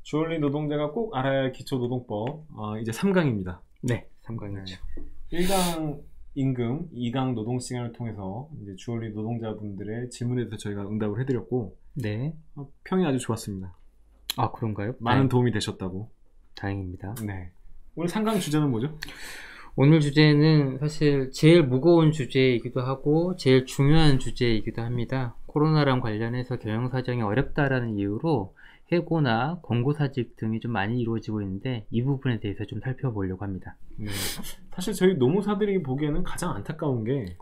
주얼리 노동자가 꼭 알아야 할 기초노동법, 이제 3강입니다. 네, 3강이죠. 1강 임금, 2강 노동시간을 통해서 이제 주얼리 노동자분들의 질문에 대해서 저희가 응답을 해드렸고, 네. 평이 아주 좋았습니다. 아, 그런가요? 많은 도움이 되셨다고. 다행입니다. 네. 오늘 3강 주제는 뭐죠? 오늘 주제는 사실 제일 무거운 주제이기도 하고 제일 중요한 주제이기도 합니다. 코로나랑 관련해서 경영사정이 어렵다라는 이유로 해고나 권고사직 등이 좀 많이 이루어지고 있는데 이 부분에 대해서 좀 살펴보려고 합니다. 네. 사실 저희 노무사들이 보기에는 가장 안타까운 게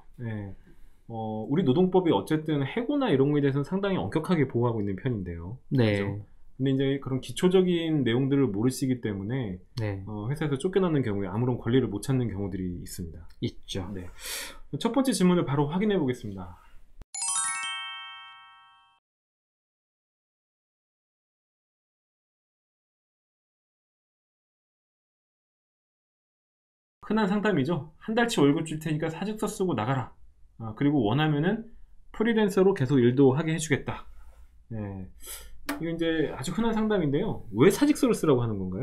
우리 노동법이 어쨌든 해고나 이런 거에 대해서는 상당히 엄격하게 보호하고 있는 편인데요. 네. 그렇죠? 근데 이제 그런 기초적인 내용들을 모르시기 때문에 네. 회사에서 쫓겨나는 경우에 아무런 권리를 못 찾는 경우들이 있습니다. 있죠. 네. 첫 번째 질문을 바로 확인해 보겠습니다. 흔한 상담이죠. 한 달치 월급 줄 테니까 사직서 쓰고 나가라. 그리고 원하면은 프리랜서로 계속 일도 하게 해주겠다. 네. 이거 이제 아주 흔한 상담인데요. 왜 사직서를 쓰라고 하는 건가요?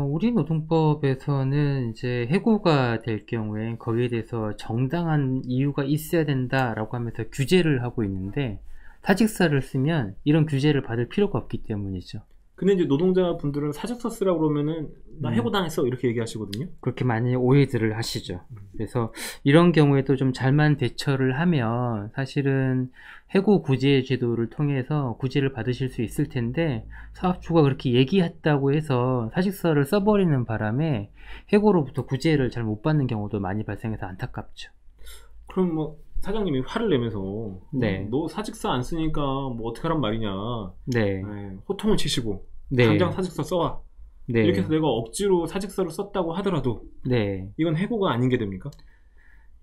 우리 노동법에서는 이제 해고가 될 경우에 거기에 대해서 정당한 이유가 있어야 된다라고 하면서 규제를 하고 있는데 사직서를 쓰면 이런 규제를 받을 필요가 없기 때문이죠. 근데 이제 노동자분들은 사직서 쓰라고 그러면은 나 해고당했어 이렇게 얘기하시거든요. 그렇게 많이 오해들을 하시죠. 그래서 이런 경우에도 좀 잘만 대처를 하면 사실은 해고 구제 제도를 통해서 구제를 받으실 수 있을 텐데 사업주가 그렇게 얘기했다고 해서 사직서를 써버리는 바람에 해고로부터 구제를 잘 못 받는 경우도 많이 발생해서 안타깝죠. 그럼 뭐 사장님이 화를 내면서 네. 너 사직서 안 쓰니까 뭐 어떻게 하란 말이냐. 네. 호통을 치시고 네. 당장 사직서 써와. 네. 이렇게 해서 내가 억지로 사직서를 썼다고 하더라도 네. 이건 해고가 아닌 게 됩니까?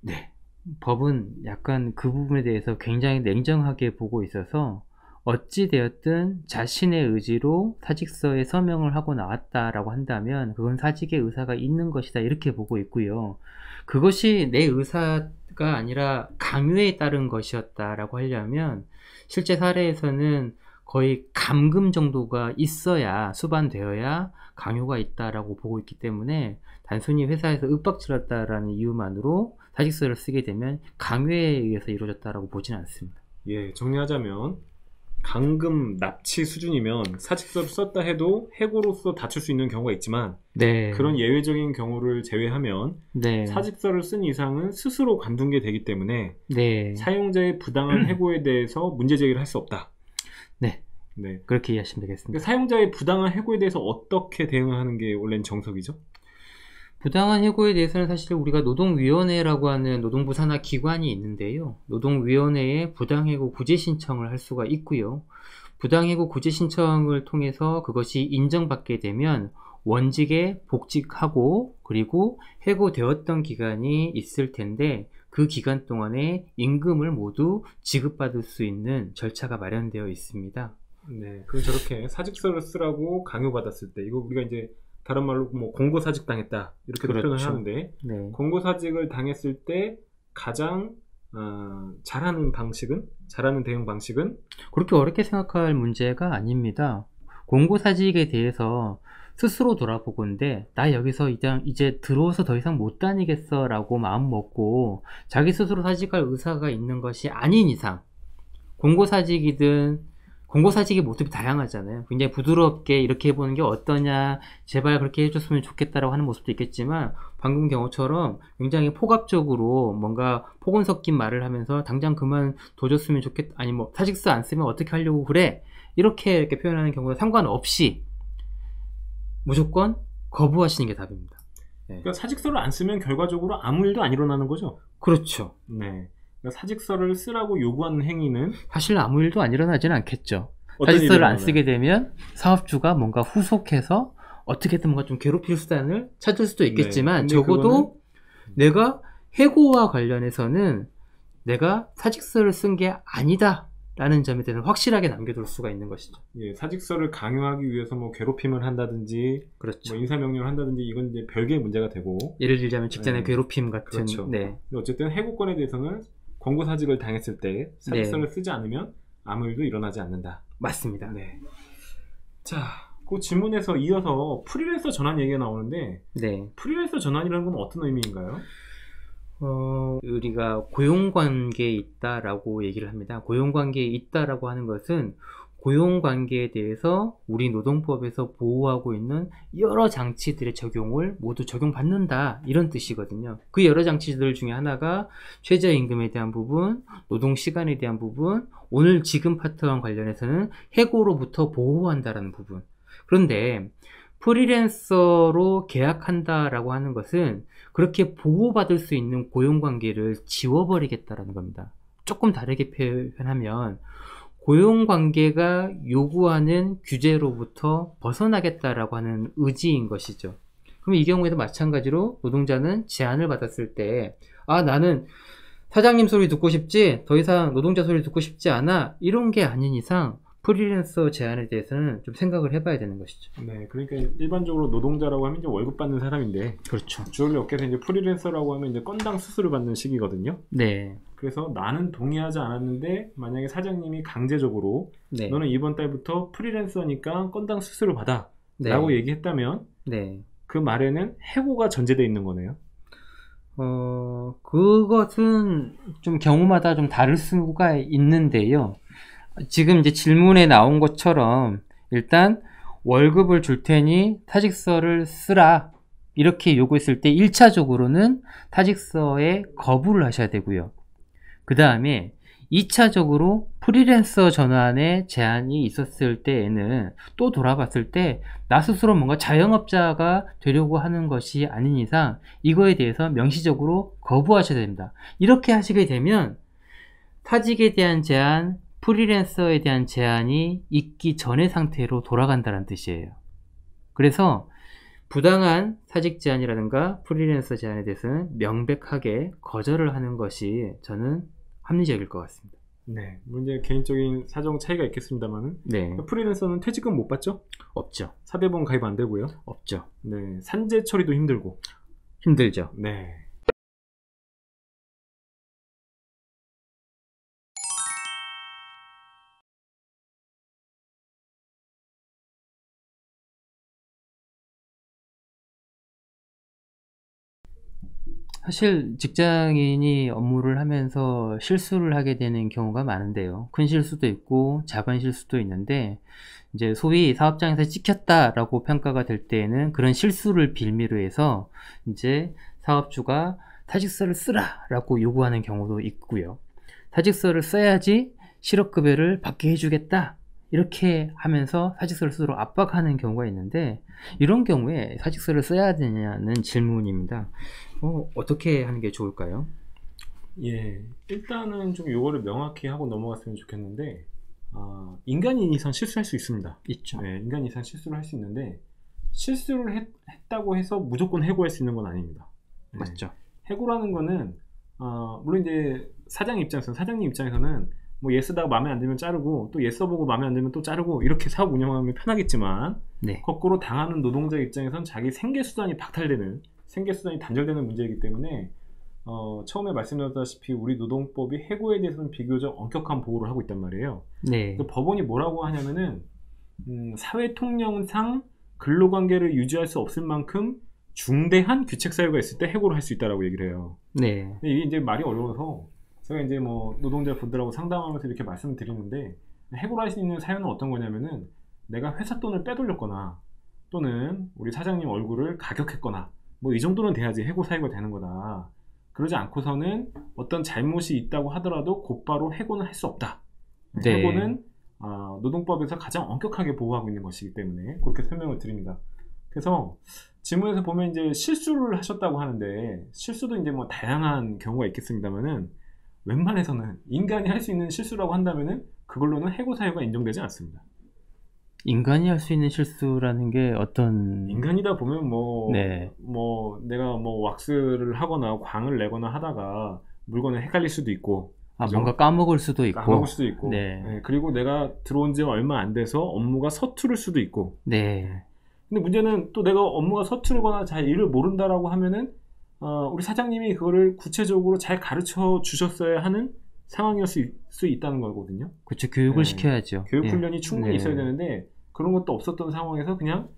네. 법은 약간 그 부분에 대해서 굉장히 냉정하게 보고 있어서 어찌되었든 자신의 의지로 사직서에 서명을 하고 나왔다라고 한다면 그건 사직의 의사가 있는 것이다 이렇게 보고 있고요. 그것이 내 의사가 아니라 강요에 따른 것이었다라고 하려면 실제 사례에서는 거의 감금 정도가 있어야 수반되어야 강요가 있다라고 보고 있기 때문에 단순히 회사에서 윽박질렀다라는 이유만으로 사직서를 쓰게 되면 강요에 의해서 이루어졌다라고 보지는 않습니다. 예, 정리하자면 감금 납치 수준이면 사직서를 썼다 해도 해고로서 다툴 수 있는 경우가 있지만 네. 그런 예외적인 경우를 제외하면 네. 사직서를 쓴 이상은 스스로 관둔 게 되기 때문에 네. 사용자의 부당한 해고에 대해서 문제 제기를 할 수 없다. 네. 네. 그렇게 이해하시면 되겠습니다. 그러니까 사용자의 부당한 해고에 대해서 어떻게 대응하는 게 원래는 정석이죠? 부당한 해고에 대해서는 사실 우리가 노동위원회라고 하는 노동부 산하 기관이 있는데요. 노동위원회에 부당해고 구제 신청을 할 수가 있고요. 부당해고 구제 신청을 통해서 그것이 인정받게 되면 원직에 복직하고 그리고 해고되었던 기간이 있을 텐데 그 기간 동안에 임금을 모두 지급받을 수 있는 절차가 마련되어 있습니다. 네, 그럼 저렇게 사직서를 쓰라고 강요받았을 때 이거 우리가 이제 다른 말로 뭐 공고사직 당했다 이렇게 그렇죠. 표현을 하는데 네. 공고사직을 당했을 때 가장 잘하는 대응 방식은 그렇게 어렵게 생각할 문제가 아닙니다. 공고사직에 대해서 스스로 돌아보건데 나 여기서 이제 들어와서 더 이상 못 다니겠어 라고 마음 먹고 자기 스스로 사직할 의사가 있는 것이 아닌 이상 공고사직의 모습이 다양하잖아요. 굉장히 부드럽게 이렇게 해보는 게 어떠냐, 제발 그렇게 해줬으면 좋겠다라고 하는 모습도 있겠지만 방금 경우처럼 굉장히 폭압적으로 뭔가 폭언 섞인 말을 하면서 당장 그만둬줬으면 좋겠다, 아니 뭐 사직서 안 쓰면 어떻게 하려고 그래, 이렇게 표현하는 경우와 상관없이 무조건 거부하시는 게 답입니다. 네. 그러니까 사직서를 안 쓰면 결과적으로 아무 일도 안 일어나는 거죠? 그렇죠. 네. 그러니까 사직서를 쓰라고 요구하는 행위는 사실 아무 일도 안 일어나지는 않겠죠. 사직서를 안 쓰게 되면 사업주가 뭔가 후속해서 어떻게든 뭔가 좀 괴롭힐 수단을 찾을 수도 네. 있겠지만 근데 적어도 내가 해고와 관련해서는 내가 사직서를 쓴 게 아니다 라는 점에 대해서 확실하게 남겨둘 수가 있는 것이죠. 예, 사직서를 강요하기 위해서 뭐 괴롭힘을 한다든지 그렇죠. 뭐 인사명령을 한다든지 이건 이제 별개의 문제가 되고, 예를 들자면 직장의 네. 괴롭힘 같은. 그렇죠. 네. 근데 어쨌든 해고권에 대해서는 권고사직을 당했을 때 사직서를 네. 쓰지 않으면 아무 일도 일어나지 않는다. 맞습니다. 네. 자, 그 질문에서 이어서 프리랜서 전환 얘기가 나오는데, 네. 프리랜서 전환이라는 건 어떤 의미인가요? 우리가 고용관계에 있다라고 얘기를 합니다. 고용관계에 있다라고 하는 것은 고용관계에 대해서 우리 노동법에서 보호하고 있는 여러 장치들의 적용을 모두 적용받는다 이런 뜻이거든요. 그 여러 장치들 중에 하나가 최저임금에 대한 부분, 노동시간에 대한 부분, 오늘 지금 파트와 관련해서는 해고로부터 보호한다라는 부분. 그런데 프리랜서로 계약한다라고 하는 것은 그렇게 보호받을 수 있는 고용관계를 지워버리겠다라는 겁니다. 조금 다르게 표현하면 고용관계가 요구하는 규제로부터 벗어나겠다라고 하는 의지인 것이죠. 그럼 이 경우에도 마찬가지로 노동자는 제안을 받았을 때 나는 사장님 소리 듣고 싶지 더 이상 노동자 소리 듣고 싶지 않아 이런 게 아닌 이상 프리랜서 제안에 대해서는 좀 생각을 해봐야 되는 것이죠. 네, 그러니까 일반적으로 노동자라고 하면 이제 월급 받는 사람인데, 그렇죠. 주얼리 업계에서 이제 프리랜서라고 하면 이제 건당 수수료 받는 시기거든요. 네. 그래서 나는 동의하지 않았는데 만약에 사장님이 강제적으로 네. 너는 이번 달부터 프리랜서니까 건당 수수료 받아 네. 라고 얘기했다면 네. 그 말에는 해고가 전제되어 있는 거네요. 그것은 좀 경우마다 좀 다를 수가 있는데요. 지금 이제 질문에 나온 것처럼 일단 월급을 줄 테니 사직서를 쓰라 이렇게 요구했을 때 1차적으로는 사직서에 거부를 하셔야 되고요. 그 다음에 2차적으로 프리랜서 전환의 제한이 있었을 때에는 또 돌아봤을 때 나 스스로 뭔가 자영업자가 되려고 하는 것이 아닌 이상 이거에 대해서 명시적으로 거부하셔야 됩니다. 이렇게 하시게 되면 사직에 대한 제한, 프리랜서에 대한 제한이 있기 전의 상태로 돌아간다는 뜻이에요. 그래서 부당한 사직 제한이라든가 프리랜서 제한에 대해서는 명백하게 거절을 하는 것이 저는 합리적일 것 같습니다. 네, 문제 개인적인 사정 차이가 있겠습니다만은 네. 프리랜서는 퇴직금 못 받죠? 없죠. 사대보험 가입 안 되고요. 없죠. 네, 산재 처리도 힘들고. 힘들죠. 네. 사실 직장인이 업무를 하면서 실수를 하게 되는 경우가 많은데요. 큰 실수도 있고 작은 실수도 있는데 이제 소위 사업장에서 찍혔다라고 평가가 될 때에는 그런 실수를 빌미로 해서 이제 사업주가 사직서를 쓰라라고 요구하는 경우도 있고요. 사직서를 써야지 실업급여를 받게 해주겠다 이렇게 하면서 사직서를 쓰도록 압박하는 경우가 있는데 이런 경우에 사직서를 써야 되냐는 질문입니다. 어떻게 하는 게 좋을까요? 예, 일단은 좀 요거를 명확히 하고 넘어갔으면 좋겠는데, 인간인 이상 실수할 수 있습니다. 있죠. 네, 인간 이상 실수를 할 수 있는데, 실수를 했다고 해서 무조건 해고할 수 있는 건 아닙니다. 네. 맞죠. 해고라는 거는, 물론 이제 사장님 입장에서는 뭐 얘 쓰다가 마음에 안 들면 자르고, 또 얘 써보고 마음에 안 들면 또 자르고, 이렇게 사업 운영하면 편하겠지만, 네. 거꾸로 당하는 노동자 입장에선 자기 생계수단이 박탈되는, 생계수단이 단절되는 문제이기 때문에 처음에 말씀드렸다시피 우리 노동법이 해고에 대해서는 비교적 엄격한 보호를 하고 있단 말이에요. 네. 법원이 뭐라고 하냐면은 사회 통념상 근로관계를 유지할 수 없을 만큼 중대한 규책 사유가 있을 때 해고를 할 수 있다라고 얘기를 해요. 네. 근데 이게 이제 말이 어려워서 제가 이제 뭐 노동자 분들하고 상담하면서 이렇게 말씀을 드리는데, 해고를 할 수 있는 사유는 어떤 거냐면은 내가 회사 돈을 빼돌렸거나 또는 우리 사장님 얼굴을 가격했거나 뭐 이 정도는 돼야지 해고 사유가 되는 거다. 그러지 않고서는 어떤 잘못이 있다고 하더라도 곧바로 해고는 할 수 없다. 네. 해고는 노동법에서 가장 엄격하게 보호하고 있는 것이기 때문에 그렇게 설명을 드립니다. 그래서 질문에서 보면 이제 실수를 하셨다고 하는데, 실수도 이제 뭐 다양한 경우가 있겠습니다만은 웬만해서는 인간이 할 수 있는 실수라고 한다면은 그걸로는 해고 사유가 인정되지 않습니다. 인간이 할 수 있는 실수라는 게 어떤 인간이다 보면 네. 내가 왁스를 하거나 광을 내거나 하다가 물건을 헷갈릴 수도 있고, 그죠? 뭔가 까먹을 수도 있고, 까먹을 수도 있고, 네. 네, 그리고 내가 들어온 지 얼마 안 돼서 업무가 서투를 수도 있고. 네. 근데 문제는 또 내가 업무가 서투르거나 잘 일을 모른다라고 하면은 우리 사장님이 그거를 구체적으로 잘 가르쳐 주셨어야 하는 상황이었을 수 있다는 거거든요. 그렇죠. 교육을 네. 시켜야죠. 교육 예. 훈련이 충분히 네. 있어야 되는데 그런 것도 없었던 상황에서 그냥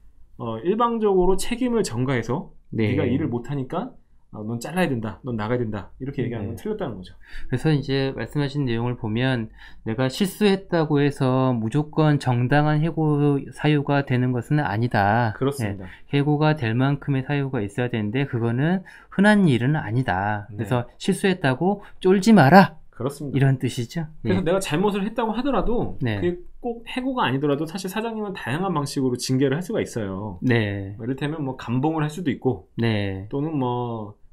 일방적으로 책임을 전가해서 네. 네가 일을 못하니까 넌 잘라야 된다, 넌 나가야 된다, 이렇게 얘기하는 건 네. 틀렸다는 거죠. 그래서 이제 말씀하신 내용을 보면 내가 실수했다고 해서 무조건 정당한 해고 사유가 되는 것은 아니다. 그렇습니다. 해고가 될 만큼의 사유가 있어야 되는데 그거는 흔한 일은 아니다. 그래서 실수했다고 쫄지 마라. 그렇습니다. 이런 뜻이죠. 그래서 내가 잘못을 했다고 하더라도 네. 그게 꼭 해고가 아니더라도 사실 사장님은 다양한 방식으로 징계를 할 수가 있어요. 네. 이를테면 감봉을 할 수도 있고, 네. 또는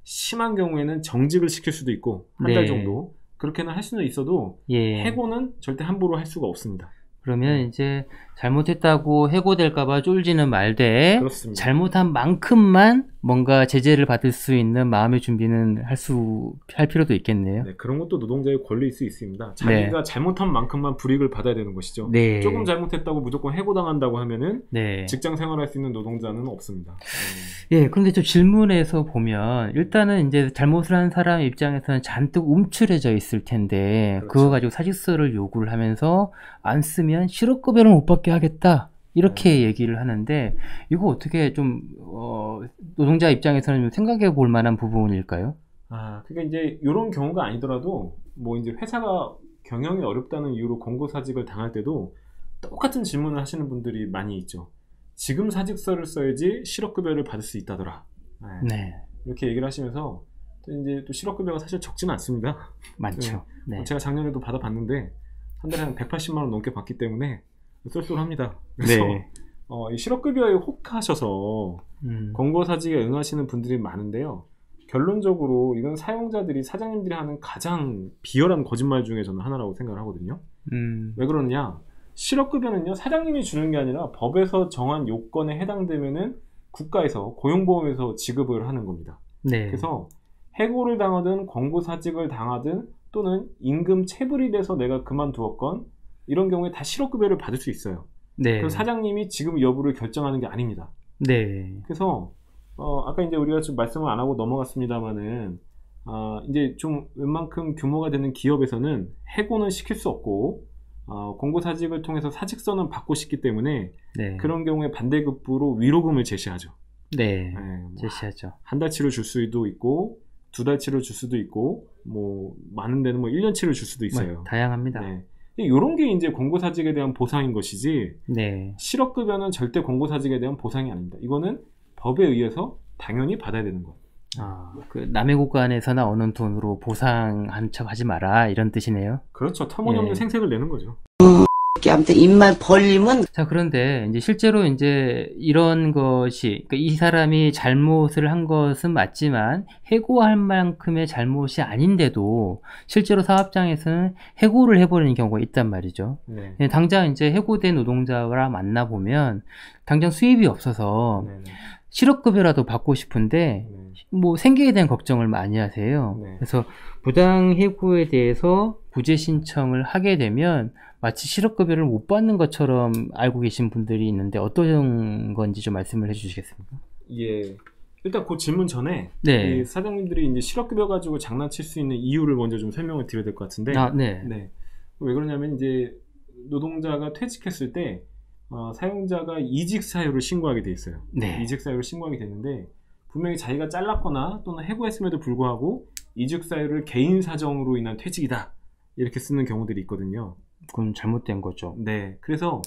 심한 경우에는 정직을 시킬 수도 있고, 한 달 네. 정도 그렇게는 할 수는 있어도 예. 해고는 절대 함부로 할 수가 없습니다. 그러면 이제 잘못했다고 해고될까봐 쫄지는 말되 그렇습니다. 잘못한 만큼만 뭔가 제재를 받을 수 있는 마음의 준비는 할 필요도 있겠네요. 네, 그런 것도 노동자의 권리일 수 있습니다. 자기가 잘못한 만큼만 불이익을 받아야 되는 것이죠. 네. 조금 잘못했다고 무조건 해고당한다고 하면은 네. 직장 생활할 수 있는 노동자는 없습니다. 예, 그런데 저 질문에서 보면 일단은 이제 잘못을 한 사람 입장에서는 잔뜩 움츠려져 있을 텐데 그렇죠. 그거 가지고 사직서를 요구를 하면서 안 쓰면 실업급여를 못 받게 하겠다. 이렇게 얘기를 하는데 이거 어떻게 좀 노동자 입장에서는 좀 생각해 볼 만한 부분일까요? 그러니까 이제 이런 경우가 아니더라도 이제 회사가 경영이 어렵다는 이유로 공고사직을 당할 때도 똑같은 질문을 하시는 분들이 많이 있죠. 지금 사직서를 써야지 실업급여를 받을 수 있다더라. 네. 이렇게 얘기를 하시면서 또 실업급여가 사실 적지는 않습니다. 많죠. 네. 제가 작년에도 받아봤는데 한 달에 한 180만 원 넘게 받기 때문에 쏠쏠합니다. 그래서 네. 이 실업급여에 혹하셔서 권고사직에 응하시는 분들이 많은데요. 결론적으로 이건 사용자들이, 사장님들이 하는 가장 비열한 거짓말 중에 저는 하나라고 생각을 하거든요. 왜 그러느냐? 실업급여는요, 사장님이 주는 게 아니라 법에서 정한 요건에 해당되면은 국가에서, 고용보험에서 지급을 하는 겁니다. 네. 그래서 해고를 당하든 권고사직을 당하든 또는 임금 체불이 돼서 내가 그만두었건 이런 경우에 다 실업급여를 받을 수 있어요. 네. 그 사장님이 지급 여부를 결정하는 게 아닙니다. 네. 그래서 아까 이제 우리가 좀 말씀을 안 하고 넘어갔습니다만은 이제 좀 웬만큼 규모가 되는 기업에서는 해고는 시킬 수 없고 권고사직을 통해서 사직서는 받고 싶기 때문에 네. 그런 경우에 반대급부로 위로금을 제시하죠. 네. 제시하죠. 한 달치를 줄 수도 있고 2달치를 줄 수도 있고 많은 데는 1년치를 줄 수도 있어요. 다양합니다. 네. 이런 게 이제 권고사직에 대한 보상인 것이지 네. 실업급여는 절대 권고사직에 대한 보상이 아닙니다. 이거는 법에 의해서 당연히 받아야 되는 거예요. 그 남의 곳간에서 나오는 돈으로 보상한 척 하지 마라 이런 뜻이네요. 그렇죠. 터무니없는 생색을 내는 거죠. 아무튼 입만 벌리면. 자, 그런데 이제 실제로 이제 이런 것이, 그러니까 이 사람이 잘못을 한 것은 맞지만 해고할 만큼의 잘못이 아닌데도 실제로 사업장에서는 해고를 해버리는 경우가 있단 말이죠. 네. 당장 이제 해고된 노동자와 만나 보면 당장 수입이 없어서 실업급여라도 받고 싶은데 생계에 대한 걱정을 많이 하세요. 그래서 부당 해고에 대해서 구제 신청을 하게 되면 마치 실업급여를 못 받는 것처럼 알고 계신 분들이 있는데 어떤 건지 좀 말씀을 해주시겠습니까? 예. 일단 그 질문 전에 네. 이 사장님들이 이제 실업급여 가지고 장난칠 수 있는 이유를 먼저 좀 설명을 드려야 될 것 같은데. 네. 왜 그러냐면 이제 노동자가 퇴직했을 때 사용자가 이직 사유를 신고하게 돼 있어요. 네. 이직 사유를 신고하게 되는데 분명히 자기가 잘랐거나 또는 해고했음에도 불구하고 이직 사유를 개인 사정으로 인한 퇴직이다 이렇게 쓰는 경우들이 있거든요. 그건 잘못된 거죠. 네. 그래서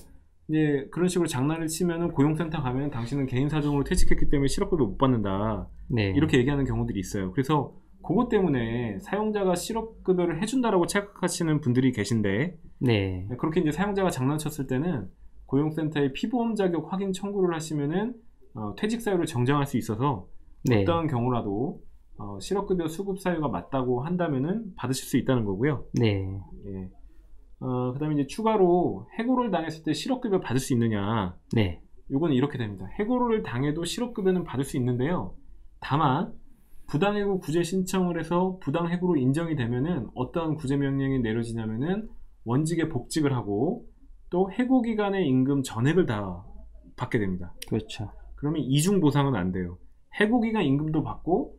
이제 그런 식으로 장난을 치면은 고용센터 가면 당신은 개인 사정으로 퇴직했기 때문에 실업급여 못 받는다. 네. 이렇게 얘기하는 경우들이 있어요. 그래서 그것 때문에 사용자가 실업급여를 해준다라고 착각하시는 분들이 계신데, 네. 그렇게 이제 사용자가 장난쳤을 때는 고용센터에 피보험 자격 확인 청구를 하시면은 퇴직 사유를 정정할 수 있어서 어떠한 경우라도 실업급여 수급 사유가 맞다고 한다면은 받으실 수 있다는 거고요. 네. 예. 그다음에 이제 추가로 해고를 당했을 때 실업급여 받을 수 있느냐? 네. 요거는 이렇게 됩니다. 해고를 당해도 실업급여는 받을 수 있는데요. 다만 부당해고 구제 신청을 해서 부당해고로 인정이 되면은 어떠한 구제 명령이 내려지냐면은 원직에 복직을 하고 또 해고 기간의 임금 전액을 다 받게 됩니다. 그렇죠. 그러면 이중 보상은 안 돼요. 해고 기간 임금도 받고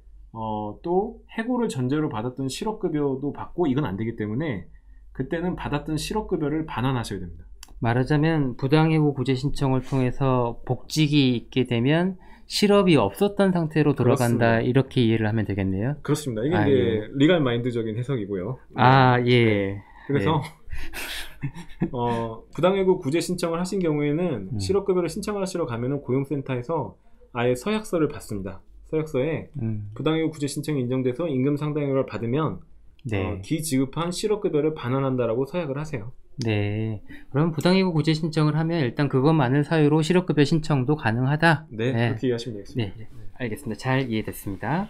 또 해고를 전제로 받았던 실업급여도 받고 이건 안 되기 때문에 그때는 받았던 실업급여를 반환하셔야 됩니다. 말하자면 부당해고 구제 신청을 통해서 복직이 있게 되면 실업이 없었던 상태로 돌아간다. 그렇습니다. 이렇게 이해를 하면 되겠네요. 그렇습니다. 이게 아, 이제 예. 리갈 마인드적인 해석이고요. 아, 예. 그래서 부당해고 구제 신청을 하신 경우에는 실업급여를 신청하시러 가면은 고용센터에서 아예 서약서를 받습니다. 서약서에 부당해고 구제 신청이 인정돼서 임금 상당액을 받으면 네. 기지급한 실업급여를 반환한다라고 서약을 하세요. 네. 그럼 부당해고 구제 신청을 하면 일단 그것만을 사유로 실업급여 신청도 가능하다. 네, 네. 그렇게 이해하시면 되겠습니다. 네. 알겠습니다. 잘 이해됐습니다.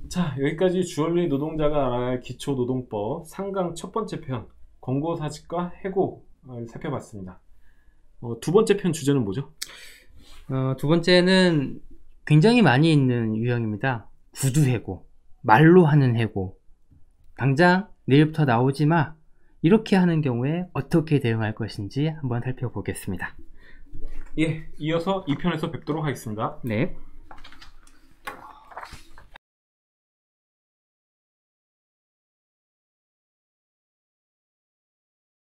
자, 여기까지 주얼리 노동자가 알아야 할 기초노동법 3강 첫 번째 편 권고사직과 해고를 살펴봤습니다. 두 번째 편 주제는 뭐죠? 두 번째는 굉장히 많이 있는 유형입니다. 구두해고, 말로 하는 해고. 당장 내일부터 나오지 마. 이렇게 하는 경우에 어떻게 대응할 것인지 한번 살펴보겠습니다. 예, 이어서 2편에서 뵙도록 하겠습니다. 네.